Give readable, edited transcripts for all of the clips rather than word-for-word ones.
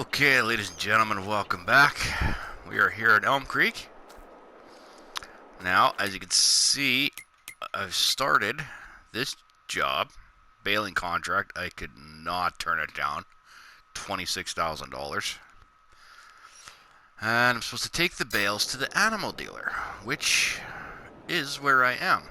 Okay, ladies and gentlemen, welcome back. We are here at Elmcreek. Now, as you can see, I've started this job, baling contract. I could not turn it down. $26,000. And I'm supposed to take the bales to the animal dealer, which is where I am.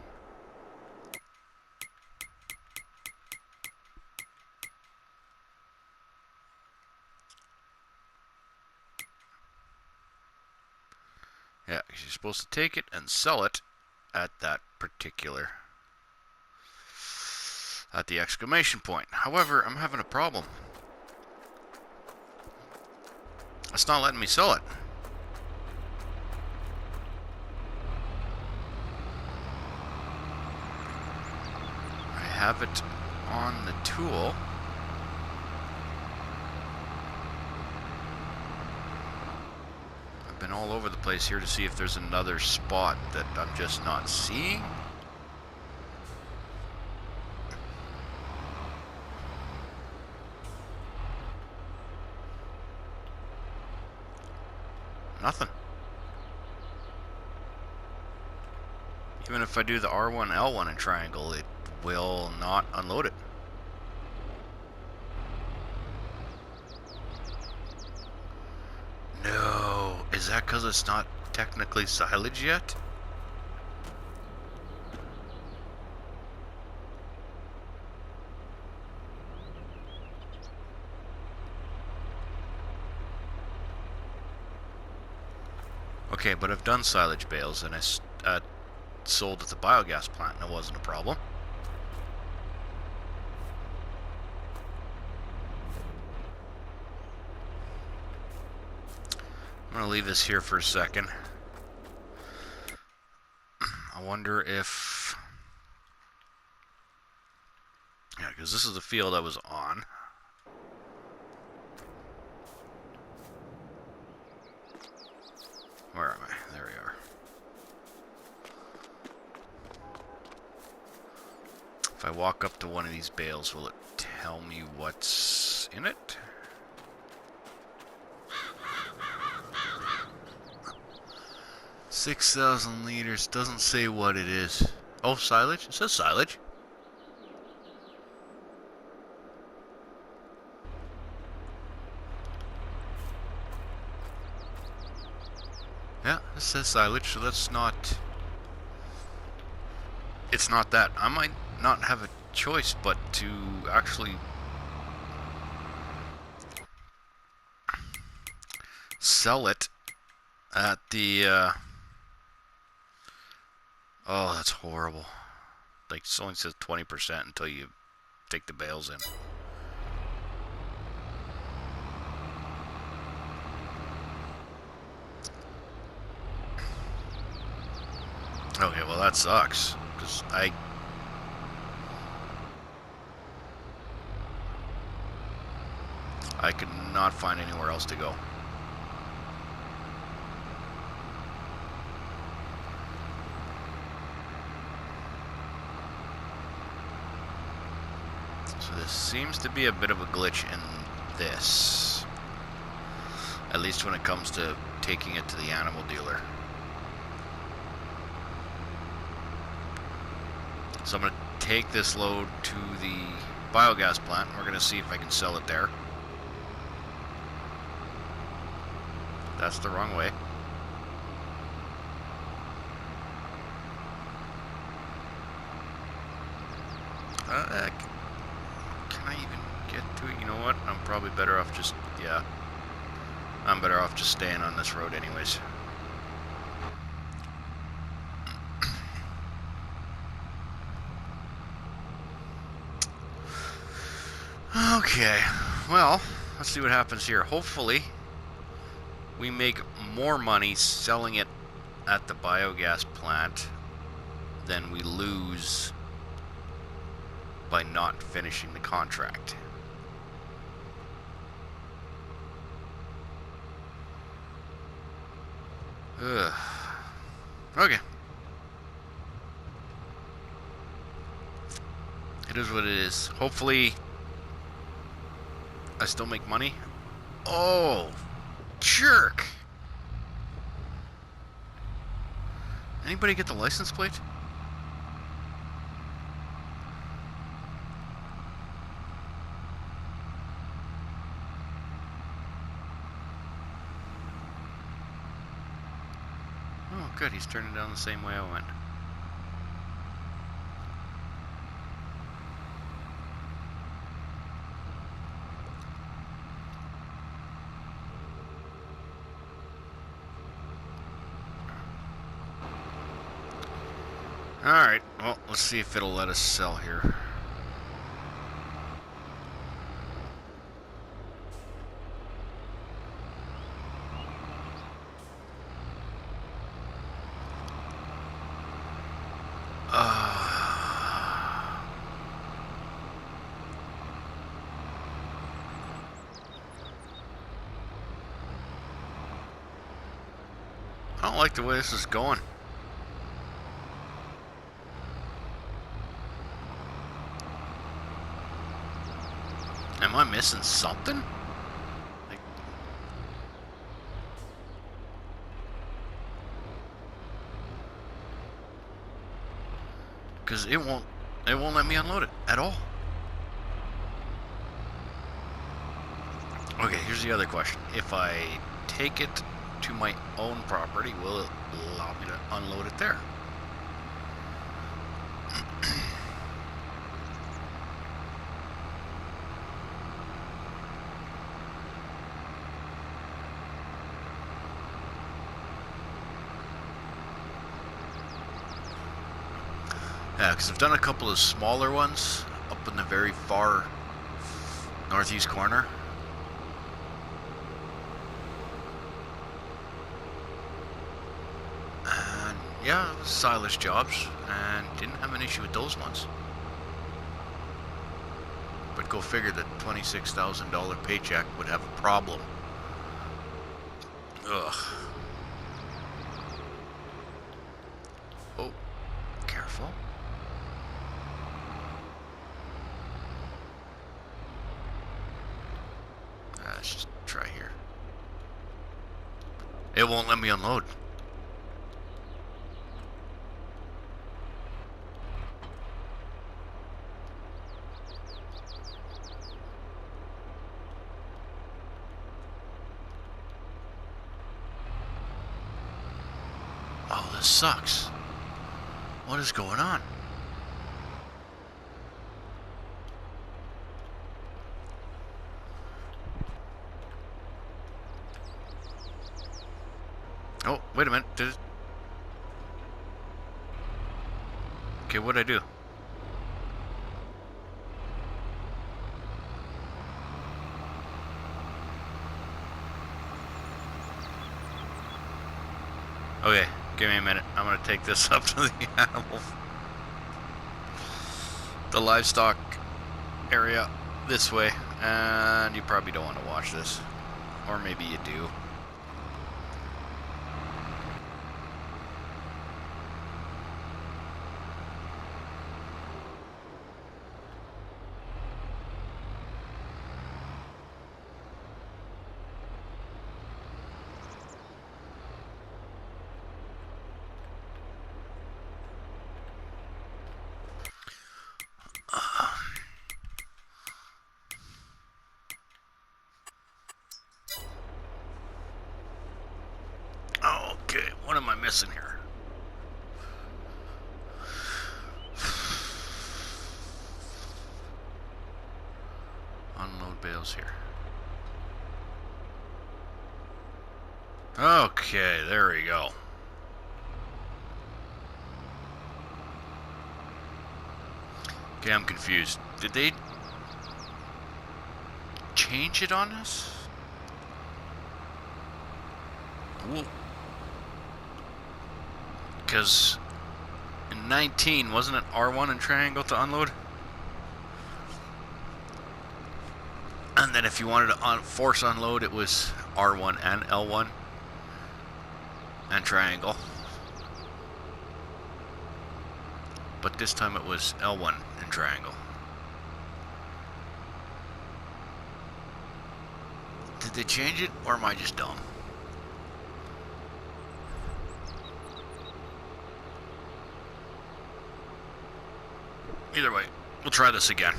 Yeah, because you're supposed to take it and sell it at that particular, at the exclamation point. However, I'm having a problem. It's not letting me sell it. I have it on the tool. I've been all over the place here to see if there's another spot that I'm just not seeing. Nothing. Even if I do the R1, L1 and triangle, it will not unload it. No. Is that because it's not technically silage yet? Okay, but I've done silage bales, and I sold at the biogas plant, and it wasn't a problem. I'm going to leave this here for a second. I wonder if... Yeah, because this is the field I was on. Where am I? There we are. If I walk up to one of these bales, will it tell me what's in it? $6,000 liters. Doesn't say what it is. Oh, silage? It says silage. Yeah, it says silage, so that's not... It's not that. I might not have a choice but to actually sell it at the... Oh, that's horrible. Like, it only says 20% until you take the bales in. Okay, well that sucks, because I could not find anywhere else to go. So this seems to be a bit of a glitch in this, at least when it comes to taking it to the animal dealer. So I'm going to take this load to the biogas plant, and we're going to see if I can sell it there. That's the wrong way. Can I even get to it? You know what? I'm probably better off just, yeah. I'm better off just staying on this road anyways. Okay, well, let's see what happens here. Hopefully, we make more money selling it at the biogas plant than we lose by not finishing the contract. Ugh. Okay. It is what it is. Hopefully, I still make money Oh, jerk. Anybody get the license plate? Oh, good. He's turning down the same way I went. Alright, well, let's see if it'll let us sell here. I don't like the way this is going. Am I missing something? Because it won't let me unload it at all. Okay, here's the other question. If I take it to my own property, will it allow me to unload it there? Yeah, because I've done a couple of smaller ones up in the very far northeast corner. And yeah, silage jobs, and didn't have an issue with those ones. But go figure that $26,000 paycheck would have a problem. Ugh. Oh, careful. Let's just try here. It won't let me unload. Oh, this sucks. What is going on? Oh, wait a minute. Did it... Okay, what'd I do? Okay, give me a minute. I'm gonna take this up to the animal, the livestock area this way, and you probably don't want to watch this, or maybe you do. Okay, what am I missing here? Unload bales here. Okay, there we go. Okay, I'm confused. Did they change it on us? Well, because in 19, wasn't it R1 and triangle to unload? And then if you wanted to force unload, it was R1 and L1 and triangle. But this time it was L1 and triangle. Did they change it, or am I just dumb? Either way, we'll try this again.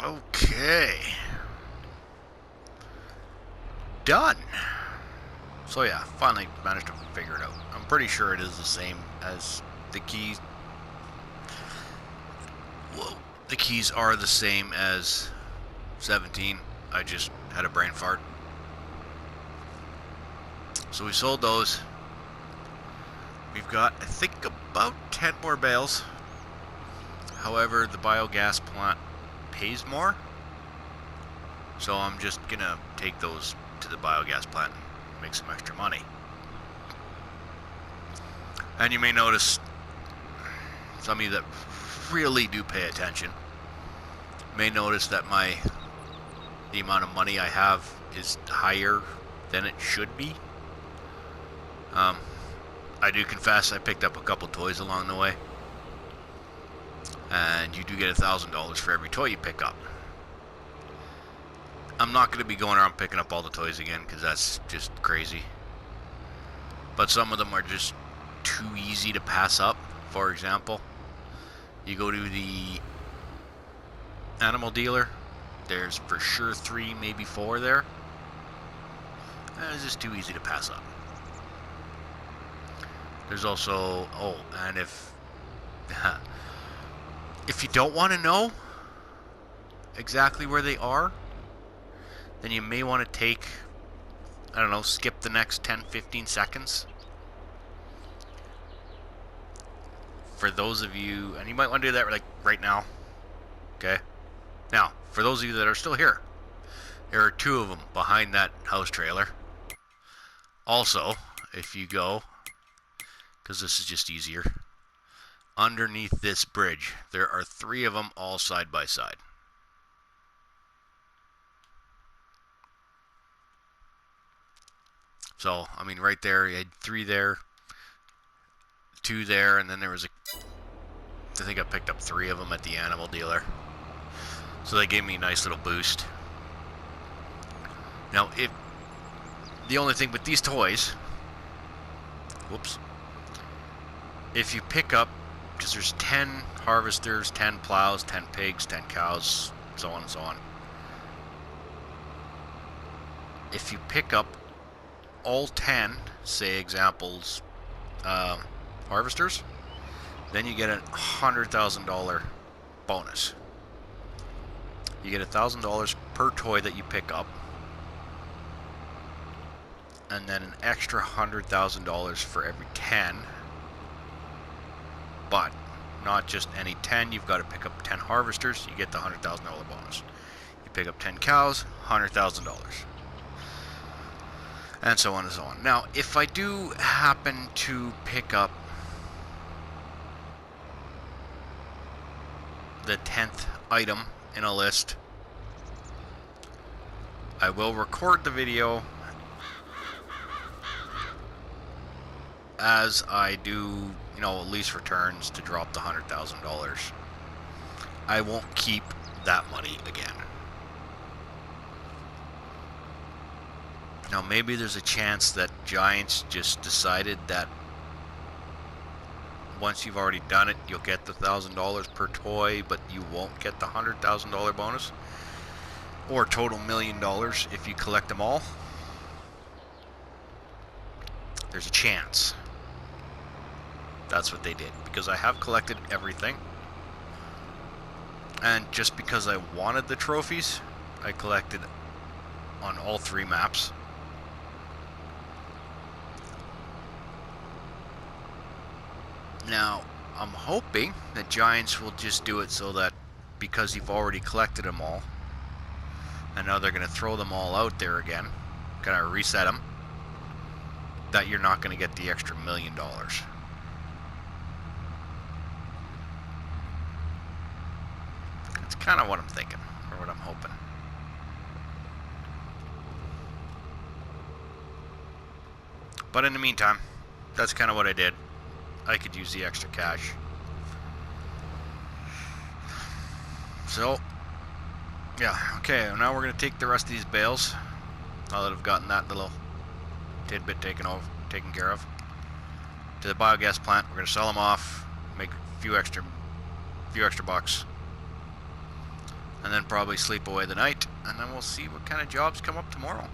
Okay. Done. So yeah, finally managed to figure it out. I'm pretty sure it is the same as the keys. Whoa. The keys are the same as 17. I just had a brain fart. So we sold those. We've got, I think, about 10 more bales. However, the biogas plant pays more. So I'm just gonna take those to the biogas plant and make some extra money. And you may notice, some of you that really do pay attention may notice that the amount of money I have is higher than it should be. I do confess I picked up a couple toys along the way, and you do get $1,000 for every toy you pick up. I'm not going to be going around picking up all the toys again, because that's just crazy. But some of them are just too easy to pass up. For example, you go to the animal dealer, there's for sure 3, maybe 4 there. And it's just too easy to pass up. There's also, oh, and if you don't want to know exactly where they are, then you may want to take, I don't know, skip the next 10-15 seconds. For those of you, and you might want to do that like right now, okay? Now, for those of you that are still here, there are 2 of them behind that house trailer. Also, if you go, because this is just easier, underneath this bridge, there are 3 of them all side by side. So, I mean, right there, you had 3 there, 2 there, and then there was I think I picked up 3 of them at the animal dealer. So they gave me a nice little boost. Now, the only thing with these toys, whoops, if you pick up, because there's 10 harvesters, 10 plows, 10 pigs, 10 cows, so on and so on. If you pick up all 10, say examples, harvesters, then you get a $100,000 bonus. You get $1,000 per toy that you pick up, and then an extra $100,000 for every 10. But not just any 10. You've got to pick up 10 harvesters. You get the $100,000 bonus. You pick up 10 cows, $100,000. And so on and so on. Now, if I do happen to pick up the 10th item in a list, I will record the video as I do, lease returns to drop the $100,000. I won't keep that money again. Now, maybe there's a chance that Giants just decided that once you've already done it, you'll get the $1,000 per toy, but you won't get the $100,000 bonus, or total $1 million if you collect them all. There's a chance that's what they did, because I have collected everything. And just because I wanted the trophies, I collected on all 3 maps. Now, I'm hoping that Giants will just do it so that because you've already collected them all, and now they're going to throw them all out there again, kind of reset them, that you're not going to get the extra $1 million. That's kind of what I'm thinking, or what I'm hoping. But in the meantime, that's kind of what I did. I could use the extra cash. So, yeah, okay, now we're going to take the rest of these bales, now that I've gotten that little tidbit taken care of, to the biogas plant. We're going to sell them off, make a few extra bucks, and then probably sleep away the night, and then we'll see what kind of jobs come up tomorrow.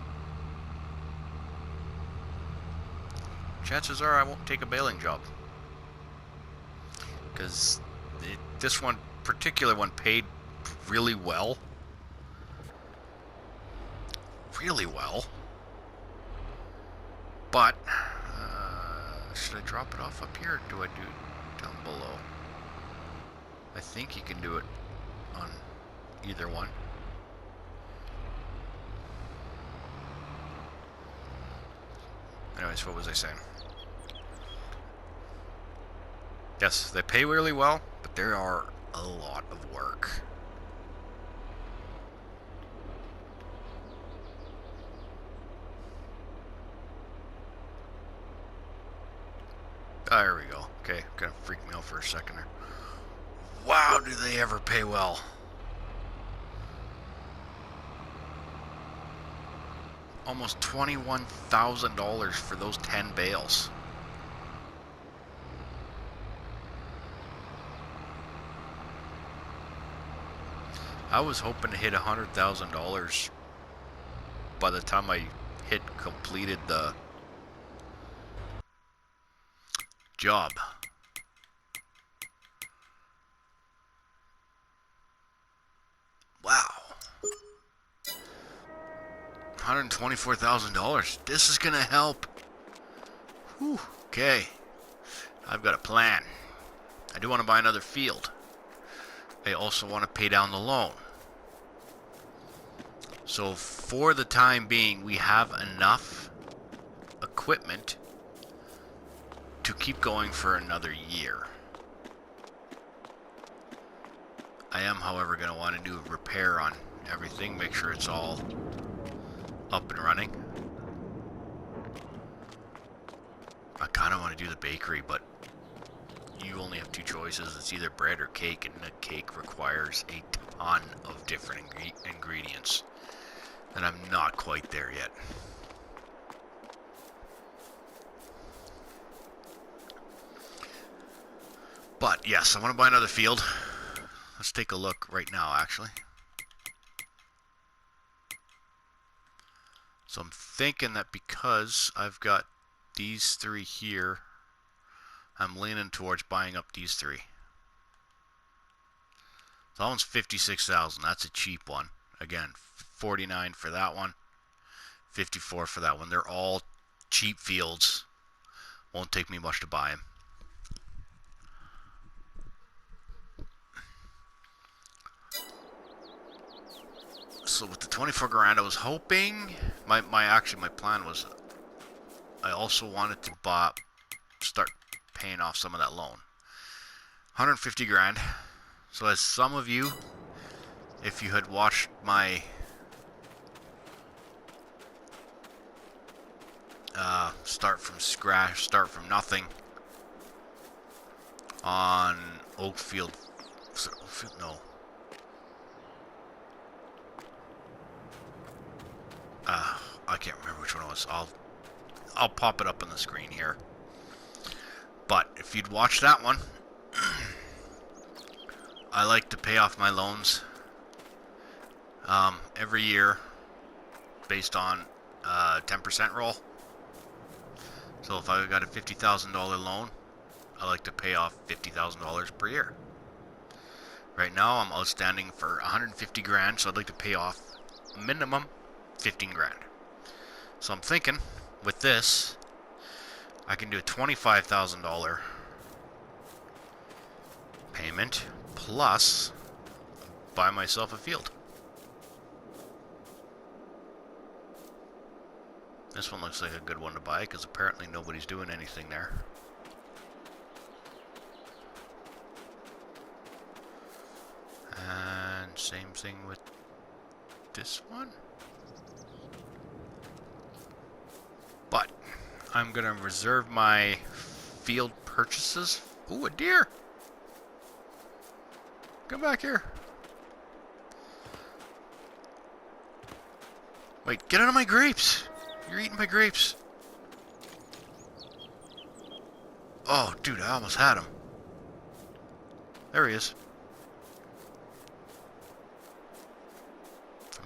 Chances are I won't take a baling job, because this particular one paid really well. But should I drop it off up here, or do I do it down below? I think you can do it on either one. Anyways, what was I saying? Yes, they pay really well, but there are a lot of work. There we go. Okay, kind of freaked me out for a second there. Wow, do they ever pay well? Almost $21,000 for those 10 bales. I was hoping to hit $100,000 by the time I completed the job. Wow. $124,000. This is gonna help. Whew. Okay. I've got a plan. I do want to buy another field. I also want to pay down the loan. So for the time being, we have enough equipment to keep going for another year. I am, however, going to want to do a repair on everything, make sure it's all up and running. I kind of want to do the bakery, but you only have 2 choices. It's either bread or cake, and the cake requires a ton of different ingredients, and I'm not quite there yet. But yes, I want to buy another field. Let's take a look right now, actually. So I'm thinking that because I've got these 3 here, I'm leaning towards buying up these 3. So that one's $56,000. That's a cheap one. Again, $49,000 for that one, $54,000 for that one. They're all cheap fields. Won't take me much to buy them. So with the 24 grand, I was hoping my plan was I also wanted to start paying off some of that loan. 150 grand. So as some of you, if you had watched my start from nothing on Oakfield, no. I can't remember which one it was. I'll pop it up on the screen here. But if you'd watch that one, I like to pay off my loans every year based on 10% roll. So if I got a $50,000 loan, I like to pay off $50,000 per year. Right now I'm outstanding for 150 grand, so I'd like to pay off minimum 15 grand. So I'm thinking with this, I can do a $25,000 payment plus buy myself a field. This one looks like a good one to buy because apparently nobody's doing anything there. And same thing with this one. But I'm going to reserve my field purchases. Ooh, a deer. Come back here. Wait, get out of my grapes. You're eating my grapes. Oh, dude, I almost had him. There he is.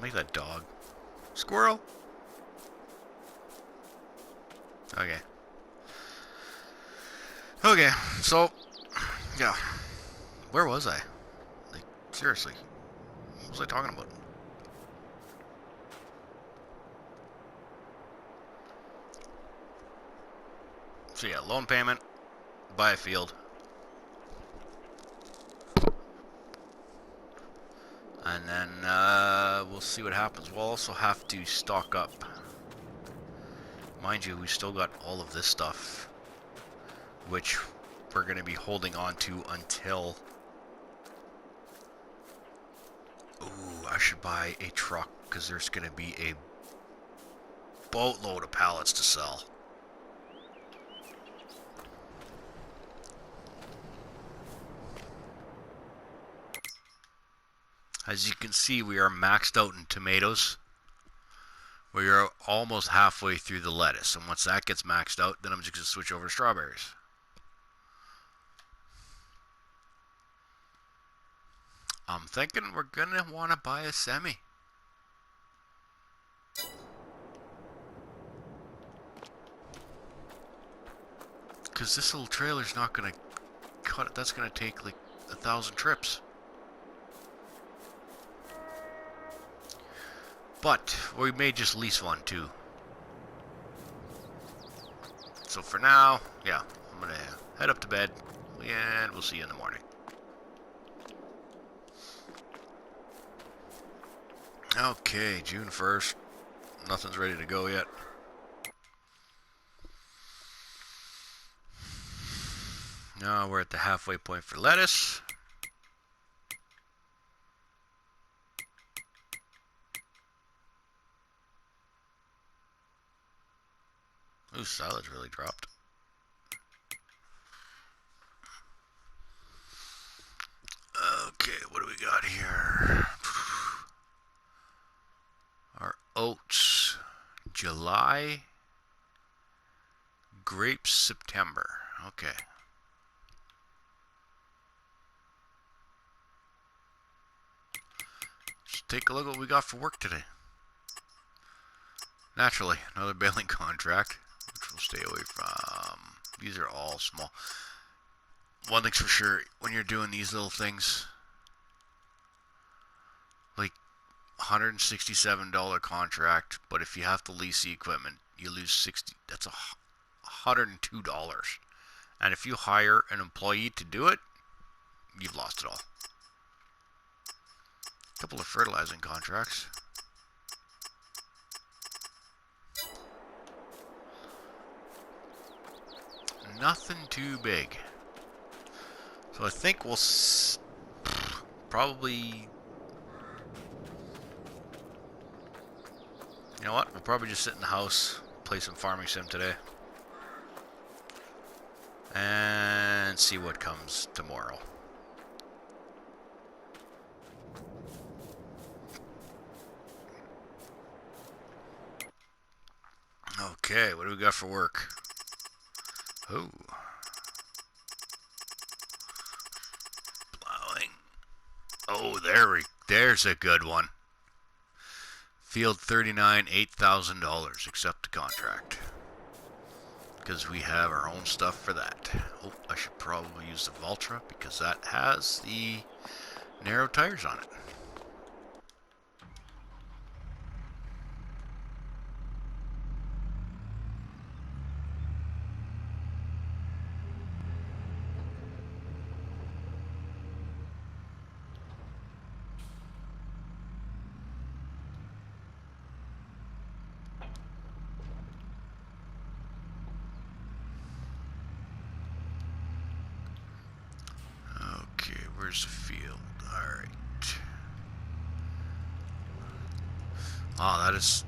Make that dog. Squirrel. Okay. Okay, so, yeah. Where was I? Like, seriously. What was I talking about? So yeah, loan payment, buy a field. And then we'll see what happens. We'll also have to stock up. Mind you, we still got all of this stuff, which we're going to be holding on to until... Ooh, I should buy a truck, because there's going to be a boatload of pallets to sell. As you can see, we are maxed out in tomatoes. We are almost halfway through the lettuce, and once that gets maxed out, then I'm just going to switch over to strawberries. I'm thinking we're going to want to buy a semi. Because this little trailer's not going to cut it. That's going to take like 1,000 trips. But we may just lease one too. So for now, yeah, I'm going to head up to bed, and we'll see you in the morning. Okay, June 1st. Nothing's ready to go yet. Now we're at the halfway point for lettuce. Ooh, salad's really dropped. Okay, what do we got here? Our oats, July, grapes, September. Okay. Let's take a look at what we got for work today. Naturally, another baling contract, which we'll stay away from. These are all small. One thing's for sure, when you're doing these little things, like $167 contract, but if you have to lease the equipment, you lose $60. That's $102. And if you hire an employee to do it, you've lost it all. A couple of fertilizing contracts. Nothing too big. So I think we'll probably... You know what? We'll probably just sit in the house, play some farming sim today, and see what comes tomorrow. Okay, what do we got for work? Oh. Plowing. Oh, there's a good one. Field 39, $8,000. Accept the contract. Because we have our own stuff for that. Oh, I should probably use the Valtra because that has the narrow tires on it. Okay, where's the field? Alright. Oh, it's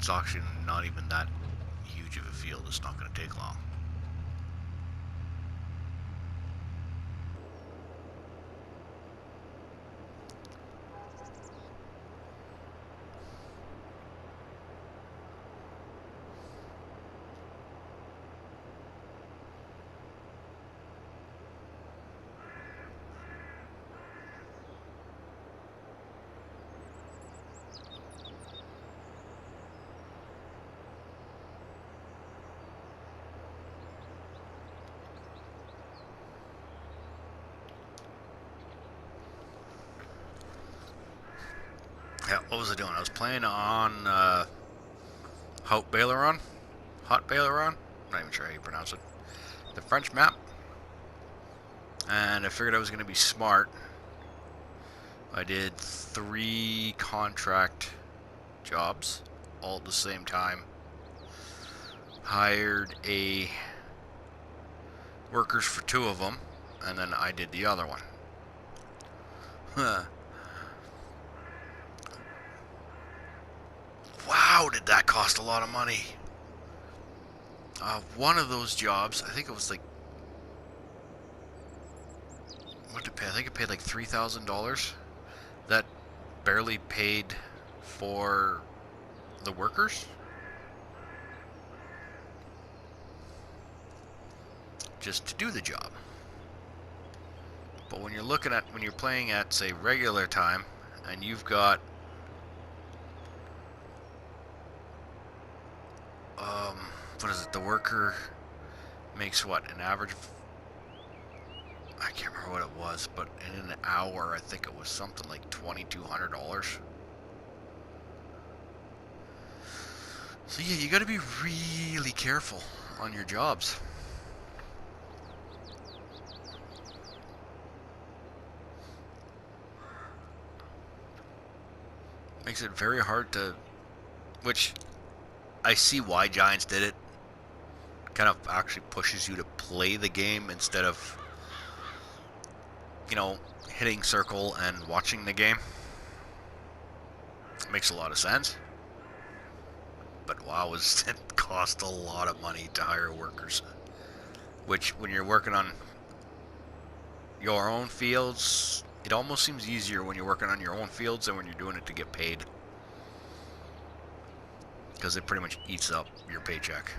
actually not even that huge of a field. It's not going to take long. Yeah, what was I doing? I was playing on Hot Baileron. I'm not even sure how you pronounce it. The French map. And I figured I was going to be smart. I did 3 contract jobs all at the same time. Hired workers for 2 of them, and then I did the other one. Wow, did that cost a lot of money. One of those jobs, I think it was like, what did it pay? I think it paid like $3,000. That barely paid for the workers. Just to do the job. But when you're playing at, say, regular time, and you've got what is it? The worker makes what, an average of, I can't remember what it was, but in an hour, I think it was something like $2,200. So yeah, you got to be really careful on your jobs. Makes it very hard to, which I see why Giants did it. Kind of actually pushes you to play the game instead of, hitting circle and watching the game. Makes a lot of sense. But wow, it cost a lot of money to hire workers. Which, when you're working on your own fields, it almost seems easier when you're working on your own fields than when you're doing it to get paid. Because it pretty much eats up your paycheck.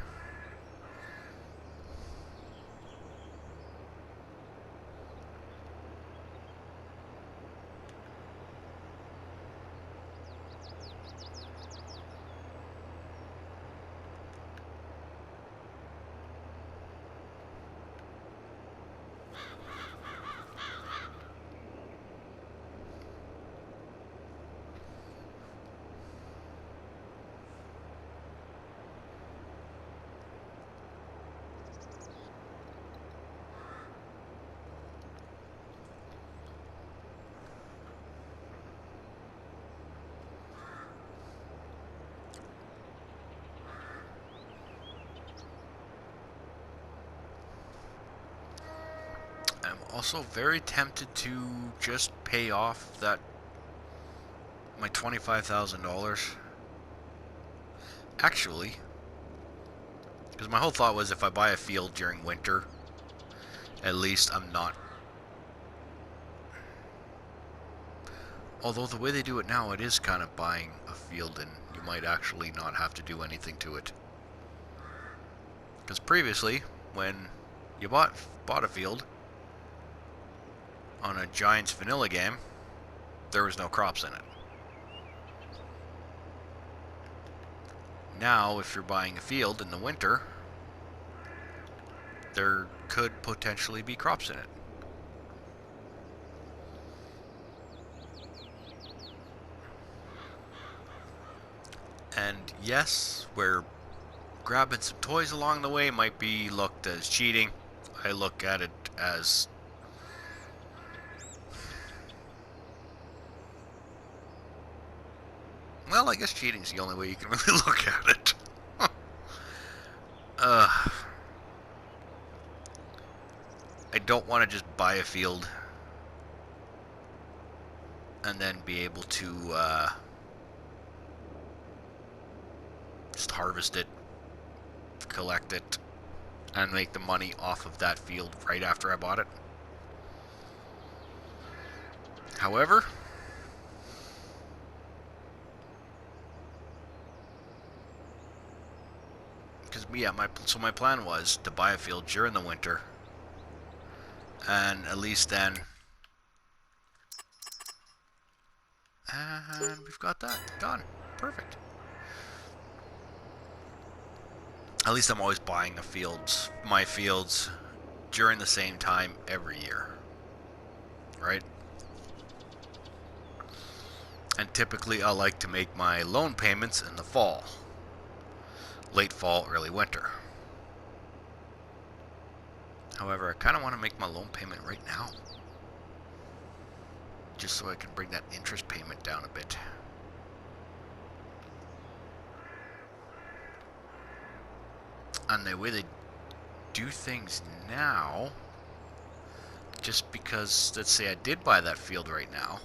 I'm also very tempted to just pay off my $25,000. Actually, because my whole thought was if I buy a field during winter, at least I'm not. Although the way they do it now, it is kind of buying a field and you might actually not have to do anything to it. Because previously, when you bought a field on a Giants vanilla game, there was no crops in it. Now, if you're buying a field in the winter, there could potentially be crops in it. yes, where grabbing some toys along the way might be looked as cheating. I look at it as well, I guess cheating's the only way you can really look at it. I don't want to just buy a field and then be able to just harvest it, collect it, and make the money off of that field right after I bought it. However, because yeah, my plan was to buy a field during the winter, and at least then, and we've got that done. Perfect. At least I'm always buying my fields, during the same time every year, right? And typically I like to make my loan payments in the fall. Late fall, early winter. However, I kind of want to make my loan payment right now, just so I can bring that interest payment down a bit. And the way they do things now, just because, let's say I did buy that field right now,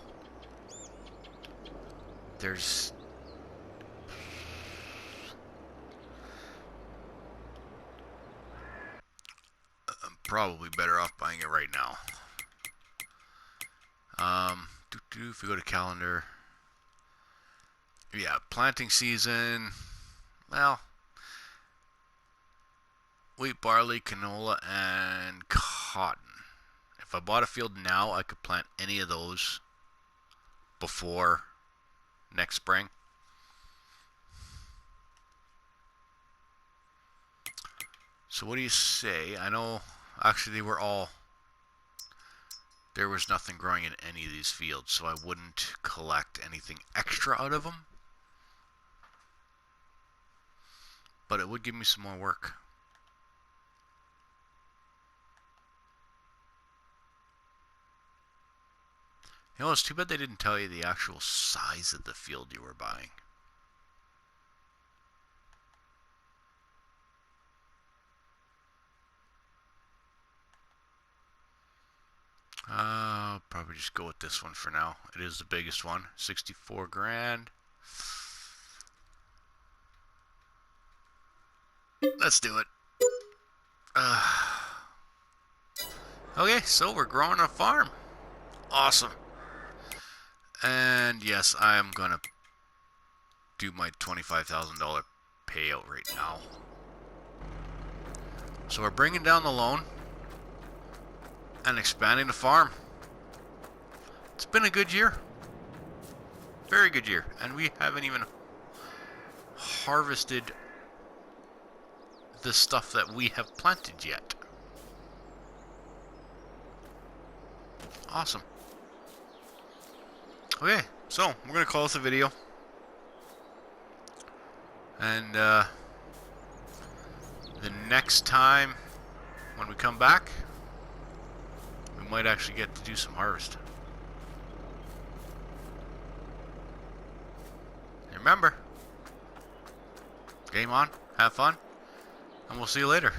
there's I'm probably better off buying it right now. If we go to calendar, yeah, planting season, well, wheat, barley, canola, and cotton. If I bought a field now, I could plant any of those before next spring. So what do you say? I know, actually, there was nothing growing in any of these fields, so I wouldn't collect anything extra out of them. But it would give me some more work. You know, it's too bad they didn't tell you the actual size of the field you were buying. I'll probably just go with this one for now. It is the biggest one, 64 grand. Let's do it. Okay, so we're growing a farm. Awesome. And yes, I am gonna do my $25,000 payout right now. So we're bringing down the loan and expanding the farm. It's been a good year. Very good year. And we haven't even harvested the stuff that we have planted yet. Awesome. Okay, so we're going to close the video. And the next time when we come back, we might actually get to do some harvest. Remember, game on, have fun, and we'll see you later.